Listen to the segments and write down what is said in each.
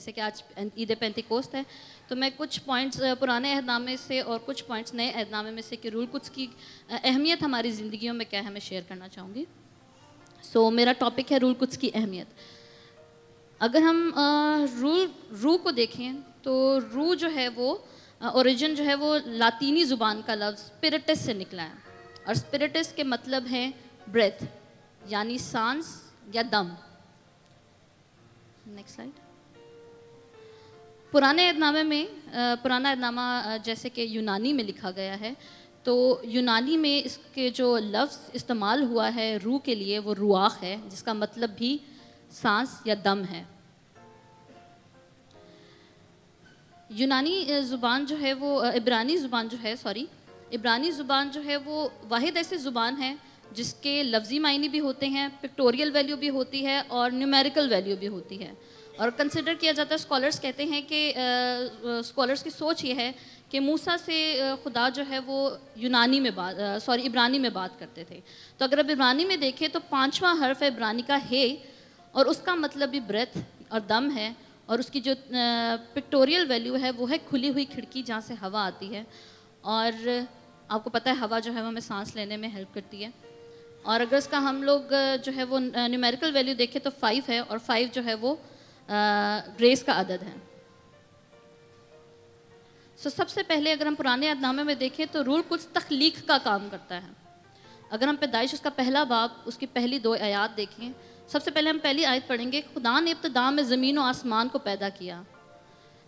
जैसे कि आज ईद पेंतिकोस्त है, तो मैं कुछ पॉइंट्स पुराने अहदनामे से और कुछ पॉइंट्स नए अहदनामे में से कि रूल कुद्स की अहमियत हमारी ज़िंदगियों में क्या है मैं शेयर करना चाहूँगी। मेरा टॉपिक है रूल कुद्स की अहमियत। अगर हम रू को देखें तो रू जो है वो ओरिजिन जो है वो लातीनी ज़ुबान का लफ्ज़ स्पिरिटस से निकला है, और स्पिरिटस के मतलब है ब्रेथ यानी सांस या दम। Next slide. पुराने अहदनामे में पुराना अहदनामा जैसे कि यूनानी में लिखा गया है, तो यूनानी में इसके जो लफ्ज़ इस्तेमाल हुआ है रूह के लिए वो रुआख है, जिसका मतलब भी सांस या दम है। यूनानी ज़ुबान जो है वो इब्रानी ज़ुबान जो है वो वाहिद ऐसी ज़ुबान है जिसके लफ्ज़ी मायने भी होते हैं, पिक्टोरियल वैल्यू भी होती है और न्यूमेरिकल वैल्यू भी होती है। और कंसिडर किया जाता है, स्कॉलर्स कहते हैं कि स्कॉलर्स की सोच ये है कि मूसा से खुदा जो है वो इब्रानी में बात करते थे। तो अगर अब इब्रानी में देखें तो 5वां हर्फ है इब्रानी का हे, और उसका मतलब भी ब्रेथ और दम है, और उसकी जो पिक्टोरियल वैल्यू है वो है खुली हुई खिड़की जहाँ से हवा आती है। और आपको पता है हवा जो है वो हमें सांस लेने में हेल्प करती है। और अगर इसका हम लोग जो है वो न्यूमेरिकल वैल्यू देखें तो 5 है, और 5 जो है वो ग्रेस का अदद है। सबसे पहले अगर हम पुराने अहदनामे में देखें तो रूल कुद्स तख्लीक का काम करता है। अगर हम पैदाइश उसका पहला बाब उसकी पहली 2 आयात देखें, सबसे पहले हम पहली आयत पढ़ेंगे, खुदा ने इब्तिदा में ज़मीन और आसमान को पैदा किया।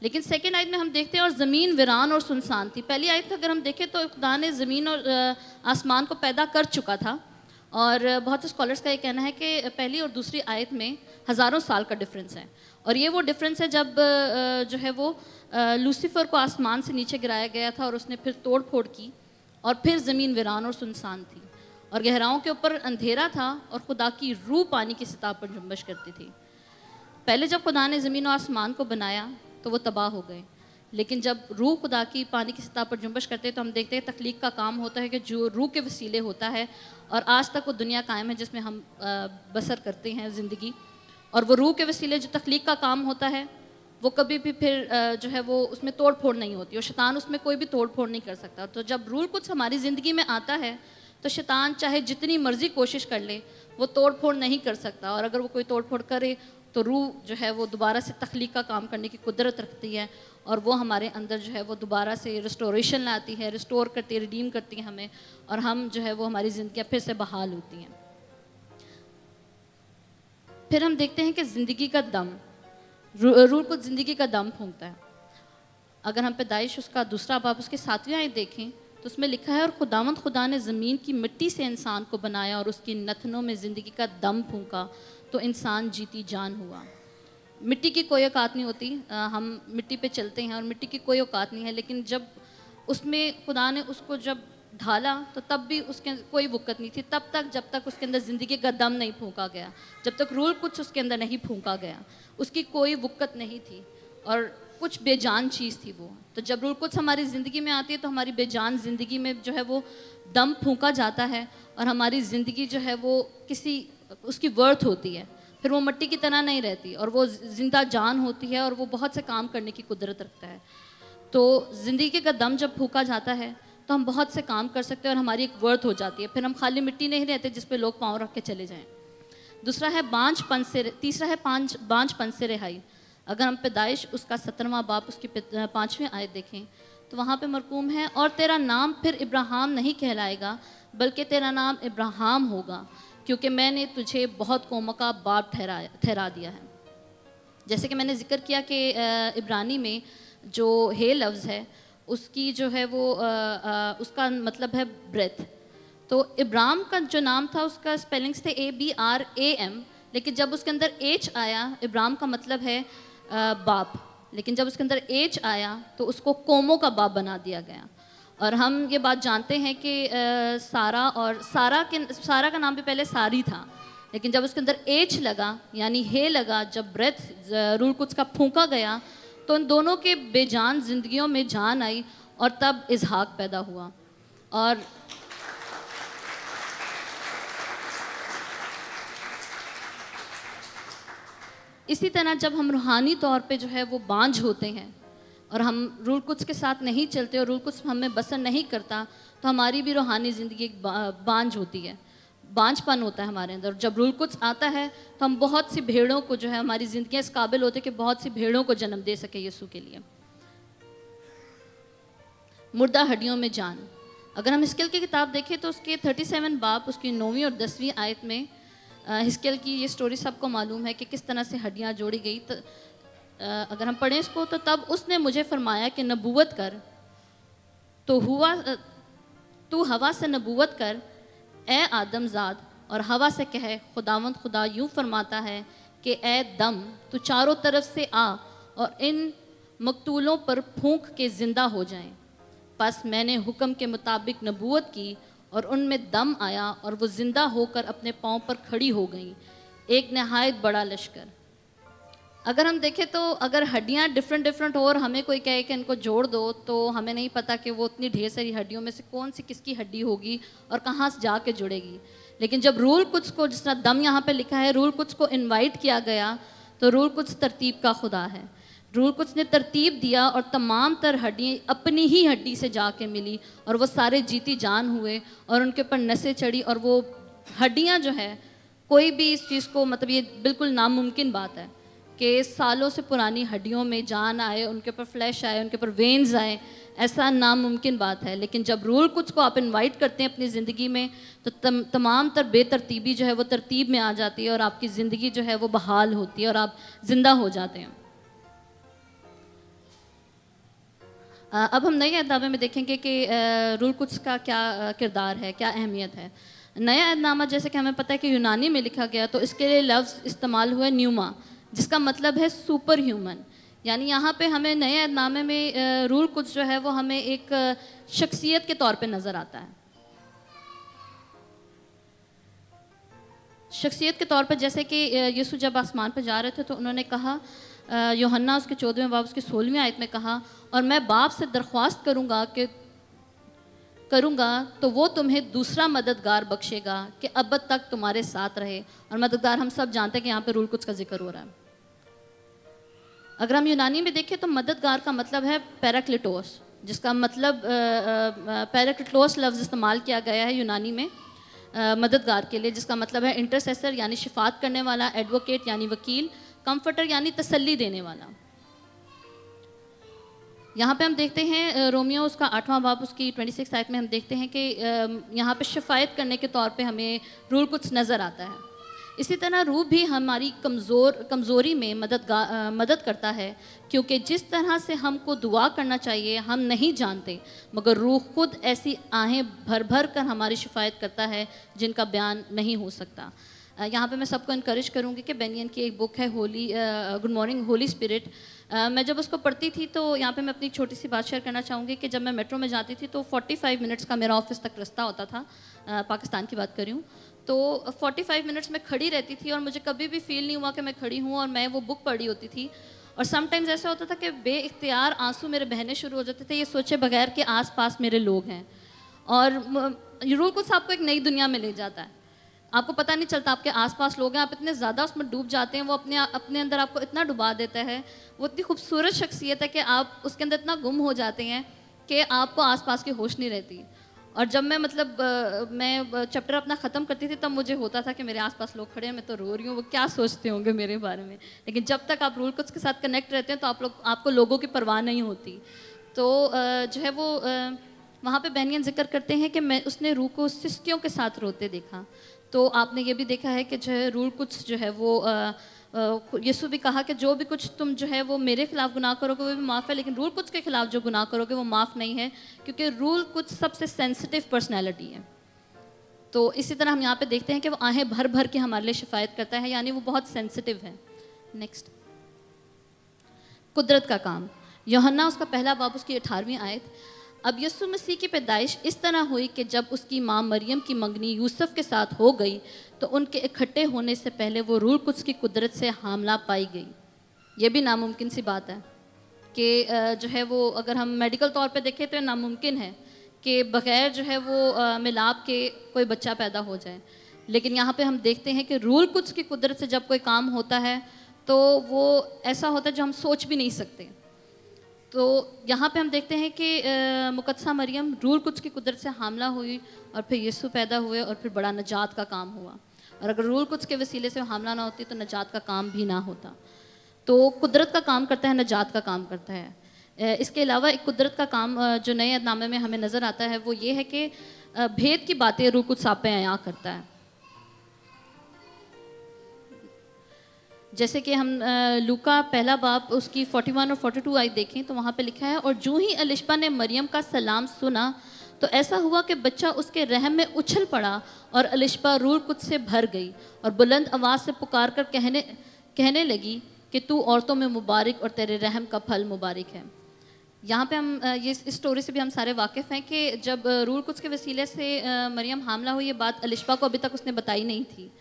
लेकिन सेकेंड आयत में हम देखते हैं और ज़मीन वीरान और सुनसान थी। पहली आयत अगर हम देखें तो खुदा ने ज़मीन और आसमान को पैदा कर चुका था, और बहुत से स्कॉलर्स का ये कहना है कि पहली और दूसरी आयत में हज़ारों साल का डिफरेंस है। और ये वो डिफरेंस है जब जो है वो लूसीफर को आसमान से नीचे गिराया गया था और उसने फिर तोड़ फोड़ की, और फिर ज़मीन वीरान और सुनसान थी, और गहराओं के ऊपर अंधेरा था, और खुदा की रूह पानी की सतह पर जुम्बश करती थी। पहले जब खुदा ने ज़मीन और आसमान को बनाया तो वो तबाह हो गए, लेकिन जब रूह खुदा की पानी की सतह पर जुम्बश करते हैं तो हम देखते हैं तख्लीक का काम होता है कि जो रूह के वसीले होता है, और आज तक वो दुनिया कायम है जिसमें हम बसर करते हैं ज़िंदगी। और वो रूह के वसीले जो तख्लीक का काम होता है वो कभी भी फिर जो है वो उसमें तोड़ फोड़ नहीं होती, और शैतान उसमें कोई भी तोड़ फोड़ नहीं कर सकता। तो जब रूल कुछ हमारी ज़िंदगी में आता है तो शैतान चाहे जितनी मर्ज़ी कोशिश कर ले वो तोड़ फोड़ नहीं कर सकता, और अगर वो कोई तोड़ फोड़ करे तो रूह जो है वो दोबारा से तख्लीक का काम करने की कुदरत रखती है, और वो हमारे अंदर जो है वो दोबारा से रिस्टोरेशन लाती है, रिस्टोर करती है, रिडीम करती है हमें, और हम जो है वो हमारी ज़िंदगियाँ फिर से बहाल होती हैं। फिर हम देखते हैं कि ज़िंदगी का दम, रूह को ज़िंदगी का दम फूंकता है। अगर हम पैदाइश उसका दूसरा बाब उसके 7वें आयत देखें तो उसमें लिखा है, और खुदा ने ज़मीन की मिट्टी से इंसान को बनाया और उसकी नथनों में ज़िंदगी का दम फूंका तो इंसान जीती जान हुआ। मिट्टी की कोई औकात नहीं होती, हम मिट्टी पे चलते हैं और मिट्टी की कोई औकात नहीं है, लेकिन जब उसमें खुदा ने उसको जब ढाला तो तब भी उसके कोई वक़्त नहीं थी, तब तक जब तक उसके अंदर ज़िंदगी का दम नहीं फूंका गया, जब तक रूल कुछ उसके अंदर नहीं फूंका गया, उसकी कोई वक़्त नहीं थी और कुछ बेजान चीज़ थी वो। तो जब रूल कुछ हमारी ज़िंदगी में आती है तो हमारी बेजान ज़िंदगी में जो है वो दम फूंका जाता है, और हमारी ज़िंदगी जो है वो किसी उसकी वर्थ होती है, फिर वो मिट्टी की तरह नहीं रहती, और वो जिंदा जान होती है, और वो बहुत से काम करने की कुदरत रखता है। तो ज़िंदगी का दम जब फूंका जाता है तो हम बहुत से काम कर सकते हैं और हमारी एक वर्थ हो जाती है, फिर हम खाली मिट्टी नहीं रहते जिस पे लोग पाँव रख के चले जाएं। तीसरा है बांझपन से रिहाई। अगर हम पैदाइश उसका 17वां बाब उसकी 5वीं आयत देखें तो वहाँ पे मरकूम है, और तेरा नाम फिर इब्राहिम नहीं कहलाएगा बल्कि तेरा नाम इब्राहिम होगा, क्योंकि मैंने तुझे बहुत कौमों का बाप ठहरा दिया है। जैसे कि मैंने जिक्र किया कि इब्रानी में जो हे लफ्ज़ है उसकी जो है वो उसका मतलब है ब्रेथ। तो इब्राम का जो नाम था उसका स्पेलिंग्स थे ABRAM, लेकिन जब उसके अंदर H आया, इब्राम का मतलब है बाप, लेकिन जब उसके अंदर H आया तो उसको कौमों का बाप बना दिया गया। और हम ये बात जानते हैं कि सारा का नाम भी पहले सारी था, लेकिन जब उसके अंदर H लगा यानी हे लगा, जब ब्रेथ रूल कुछ का फूंका गया तो उन दोनों के बेजान जिंदगियों में जान आई, और तब इसहाक पैदा हुआ। और इसी तरह जब हम रूहानी तौर पे जो है वो बांझ होते हैं और हम रूल कुद्स के साथ नहीं चलते और रूल कुद्स हमें बसर नहीं करता, तो हमारी भी रूहानी ज़िंदगी एक बांझ होती है, बांझपन होता है हमारे अंदर। जब रूल कुद्स आता है तो हम बहुत सी भेड़ों को जो है, हमारी ज़िंदगी इस काबिल होते कि बहुत सी भेड़ों को जन्म दे सके यीशु के लिए। मुर्दा हड्डियों में जान, अगर हम हिस्कियल की किताब देखें तो उसके 37 बाब उसकी 9वीं और 10वीं आयत में हिस्कियल की ये स्टोरी सबको मालूम है कि किस तरह से हड्डियाँ जोड़ी गई। तो अगर हम पढ़ें इसको तो तब उसने मुझे फरमाया कि नबूवत कर, तो हुआ तू हवा से नबूवत कर, ए आदमजाद, और हवा से कहे खुदावंद खुदा यूँ फरमाता है कि ए दम, तू चारों तरफ से आ और इन मकतूलों पर फूंक के ज़िंदा हो जाएं। बस मैंने हुक्म के मुताबिक नबूवत की और उनमें दम आया और वो ज़िंदा होकर अपने पाँव पर खड़ी हो गई, एक नहायत बड़ा लश्कर। अगर हम देखें तो अगर हड्डियाँ डिफरेंट हो और हमें कोई कहे कि इनको जोड़ दो, तो हमें नहीं पता कि वो इतनी ढेर सारी हड्डियों में से कौन सी किसकी हड्डी होगी और कहाँ से जाके जुड़ेगी। लेकिन जब रूल कुद्स को, जिस तरह दम यहाँ पे लिखा है, रूल कुद्स को इनवाइट किया गया, तो रूल कुद्स तरतीब का खुदा है। रूल कुद्स ने तरतीब दिया और तमाम तर हड्डियाँ अपनी ही हड्डी से जाके मिली और वो सारे जीती जान हुए और उनके ऊपर नसें चढ़ी। और वो हड्डियाँ जो है, कोई भी इस चीज़ को, मतलब ये बिल्कुल नामुमकिन बात है कि सालों से पुरानी हड्डियों में जान आए, उनके ऊपर फ्लैश आए, उनके ऊपर वेन्स आए, ऐसा नामुमकिन बात है। लेकिन जब रूल कुद्स को आप इनवाइट करते हैं अपनी ज़िंदगी में, तो तमाम तर बेतरतीबी जो है वो तरतीब में आ जाती है और आपकी ज़िंदगी जो है वो बहाल होती है और आप ज़िंदा हो जाते हैं। अब हम नए अहदनामे में देखेंगे कि रूल कुद्स का क्या किरदार है, क्या अहमियत है। नया अहदनामा, जैसे कि हमें पता है कि यूनानी में लिखा गया, तो इसके लिए लफ्ज़ इस्तेमाल हुआ न्यूमा, जिसका मतलब है सुपर ह्यूमन। यानी यहाँ पे हमें नए अहदनामे में रूल कुद्स जो है वो हमें एक शख्सियत के तौर पे नज़र आता है। शख्सियत के तौर पर, जैसे कि यीशु जब आसमान पर जा रहे थे तो उन्होंने कहा, यूहन्ना उसके 14वें बाब उसकी 16वीं आयत में कहा, और मैं बाप से दरख्वास्त करूँगा तो वो तुम्हें दूसरा मददगार बख्शेगा कि अबद तक तुम्हारे साथ रहे। और मददगार हम सब जानते हैं कि यहाँ पे रूल कुद्स का जिक्र हो रहा है। अगर हम यूनानी में देखें तो मददगार का मतलब है पैराक्लिटोस, जिसका मतलब पैराक्लिटोस लफ्ज़ इस्तेमाल किया गया है यूनानी में मददगार के लिए, जिसका मतलब है इंटरसेसर यानी शिफात करने वाला, एडवोकेट यानी वकील, कंफर्टर यानी तसल्ली देने वाला। यहाँ पे हम देखते हैं रोमियो उसका 8वां बाब उसकी 26 आयत में हम देखते हैं कि यहाँ पे शिफायत करने के तौर पे हमें रूल कुद्स नज़र आता है। इसी तरह रूह भी हमारी कमज़ोरी में मदद करता है, क्योंकि जिस तरह से हमको दुआ करना चाहिए हम नहीं जानते, मगर रूह खुद ऐसी आहें भर भर कर हमारी शिफायत करता है जिनका बयान नहीं हो सकता। यहाँ पे मैं सबको इनकरेज करूँगी कि बेनियन की एक बुक है गुड मॉर्निंग होली स्पिरिट। मैं जब उसको पढ़ती थी तो यहाँ पे मैं अपनी छोटी सी बात शेयर करना चाहूँगी कि जब मैं मेट्रो में जाती थी तो 45 मिनट्स का मेरा ऑफिस तक रास्ता होता था, पाकिस्तान की बात कर रही हूँ। तो 45 मिनट्स में खड़ी रहती थी और मुझे कभी भी फील नहीं हुआ कि मैं खड़ी हूँ और मैं वो बुक पढ़ी होती थी। और समटाइम्स ऐसा होता था कि बेइख्तियार आंसू मेरे बहने शुरू हो जाते थे, ये सोचे बगैर कि आसपास मेरे लोग हैं। और रूल कुद्स आपको एक नई दुनिया में ले जाता है, आपको पता नहीं चलता आपके आसपास लोग हैं, आप इतने ज़्यादा उसमें डूब जाते हैं, वो अपने अंदर आपको इतना डुबा देता है। वो इतनी खूबसूरत शख्सियत है कि आप उसके अंदर इतना गुम हो जाते हैं कि आपको आसपास की होश नहीं रहती। और जब मैं मैं चैप्टर अपना ख़त्म करती थी तब मुझे होता था कि मेरे आसपास लोग खड़े हैं, मैं तो रो रही हूँ, वो क्या सोचते होंगे मेरे बारे में। लेकिन जब तक आप रूल कुद्स के साथ कनेक्ट रहते हैं तो आपको लोगों की परवाह नहीं होती। तो जो है वो वहाँ पे बहनियन जिक्र करते हैं कि मैं उसने रूह को सिस्कियों के साथ रोते देखा। तो आपने ये भी देखा है कि जो है रूल कुद्स जो है वो यीशु भी कहा कि जो भी कुछ तुम जो है वो मेरे खिलाफ गुनाह करोगे वो भी माफ़ है, लेकिन रूल कुद्स के खिलाफ जो गुनाह करोगे वो माफ़ नहीं है, क्योंकि रूल कुद्स सबसे सेंसिटिव पर्सनैलिटी है। तो इसी तरह हम यहाँ पे देखते हैं कि वो आहें भर भर के हमारे लिए शिफायत करता है, यानी वो बहुत सेंसिटिव है। नेक्स्ट, कुदरत का काम, यूहन्ना उसका पहला बाब उसकी 18वीं आयत। अब यीशु मसीह की पैदाइश इस तरह हुई कि जब उसकी माँ मरियम की मंगनी यूसुफ के साथ हो गई तो उनके इकट्ठे होने से पहले वो रूल कुद्स की कुदरत से हामला पाई गई। ये भी नामुमकिन सी बात है कि जो है वो अगर हम मेडिकल तौर पे देखें तो नामुमकिन है कि बग़ैर जो है वो मिलाप के कोई बच्चा पैदा हो जाए। लेकिन यहाँ पे हम देखते हैं कि रूल कुद्स की कुदरत से जब कोई काम होता है तो वो ऐसा होता है जो हम सोच भी नहीं सकते। तो यहाँ पे हम देखते हैं कि मुक़द्दसा मरियम रूल कुद्स की कुदरत से हामला हुई और फिर यीशु पैदा हुए और फिर बड़ा नजात का काम हुआ। और अगर रूल कुद्स के वसीले से हामला ना होती तो नजात का काम भी ना होता। तो कुदरत का काम करता है, नजात का काम करता है। इसके अलावा एक कुदरत का काम जो नए अहदनामे में हमें नज़र आता है वो ये है कि भेद की बातें रूह कुद्स आप पे अया करता है। जैसे कि हम लूका पहला बाब उसकी 41 और 42 आयत देखें तो वहाँ पे लिखा है, और जो ही अलिशबा ने मरियम का सलाम सुना तो ऐसा हुआ कि बच्चा उसके रहम में उछल पड़ा और अलिशबा रूह कुद्स से भर गई और बुलंद आवाज़ से पुकार कर कहने लगी कि तू औरतों में मुबारक और तेरे रहम का फल मुबारक है। यहाँ पे हम ये इस स्टोरी से भी हम सारे वाकिफ़ हैं कि जब रूह कुद्स के वसीले से मरियम हामला हुई, ये बात अलिशबा को अभी तक उसने बताई नहीं थी,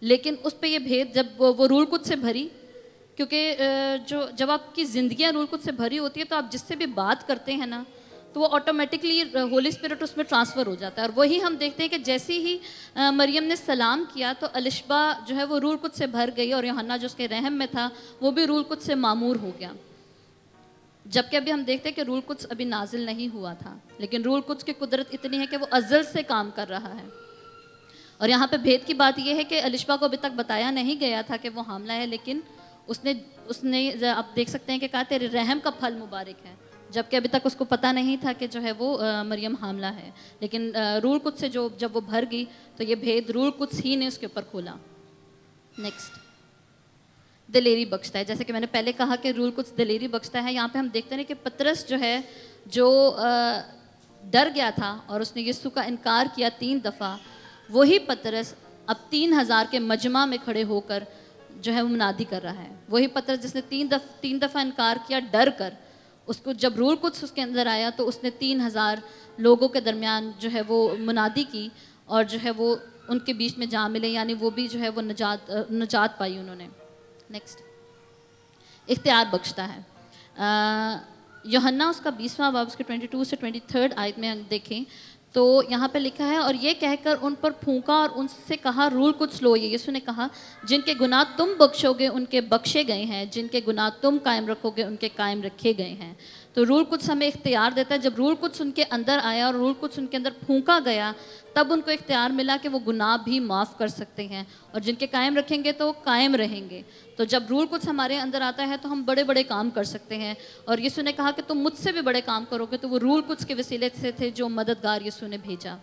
लेकिन उस पे ये भेद जब वो रूह कुद्स से भरी, क्योंकि जो जब आपकी ज़िंदगियाँ रूह कुद्स से भरी होती है तो आप जिससे भी बात करते हैं ना तो वो ऑटोमेटिकली होली स्पिरिट उसमें ट्रांसफ़र हो जाता है। और वही हम देखते हैं कि जैसे ही मरियम ने सलाम किया तो अलिशबा जो है वो रूह कुद्स से भर गई और यूहन्ना जो उसके रहम में था वो भी रूह कुद्स से मामूर हो गया। जबकि अभी हम देखते हैं कि रूह कुद्स अभी नाजिल नहीं हुआ था, लेकिन रूह कुद्स की कुदरत इतनी है कि वो अज़ल से काम कर रहा है। और यहाँ पे भेद की बात यह है कि अलिशबा को अभी तक बताया नहीं गया था कि वो हामला है, लेकिन उसने आप देख सकते हैं कि कहा तेरे रहम का फल मुबारक है, जबकि अभी तक उसको पता नहीं था कि जो है वो मरियम हामला है। लेकिन रूह कुद्स से जब वो भर गई तो ये भेद रूह कुद्स ही ने उसके ऊपर खोला। नेक्स्ट, दिलेरी बख्शता है। जैसे कि मैंने पहले कहा कि रूह कुद्स दिलेरी बख्शता है। यहाँ पे हम देखते हैं कि पतरस जो है जो डर गया था और उसने यीशु का इनकार किया 3 दफ़ा, वही पतरस अब 3000 के मजमा में खड़े होकर जो है वो मुनादी कर रहा है। वही पतरस जिसने 3 दफ़ा इनकार किया डर कर, उसको जब रूह कुद्स उसके अंदर आया तो उसने 3000 लोगों के दरमियान जो है वो मुनादी की और जो है वो उनके बीच में जा मिले, यानी वो भी जो है वो नजात पाई उन्होंने। नेक्स्ट, इख्तियार बख्शता है। यूहन्ना उसका 20वां बाब उसके 22 से 23 आयत में देखें तो यहाँ पे लिखा है, और ये कहकर उन पर फूंका और उनसे कहा रूह कुद्स लो। ये यीशु ने कहा, जिनके गुनाह तुम बख्शोगे उनके बख्शे गए हैं, जिनके गुनाह तुम कायम रखोगे उनके कायम रखे गए हैं। तो रूह कुद्स हमें इख्तियार देता है। जब रूह कुद्स उनके अंदर आया और रूह कुद्स उनके अंदर फूंका गया तब उनको इख्तियार मिला कि वो गुनाह भी माफ़ कर सकते हैं और जिनके कायम रखेंगे तो कायम रहेंगे। तो जब रूह कुद्स हमारे अंदर आता है तो हम बड़े बड़े काम कर सकते हैं। और यीशु ने कहा कि तुम मुझसे भी बड़े काम करोगे, तो वो रूह कुद्स के वसीले से थे जो मददगार यीशु ने भेजा।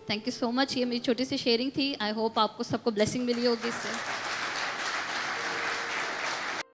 Thank you so much. ये मेरी छोटी सी शेयरिंग थी। आई होप आपको सबको ब्लेसिंग मिली होगी इससे।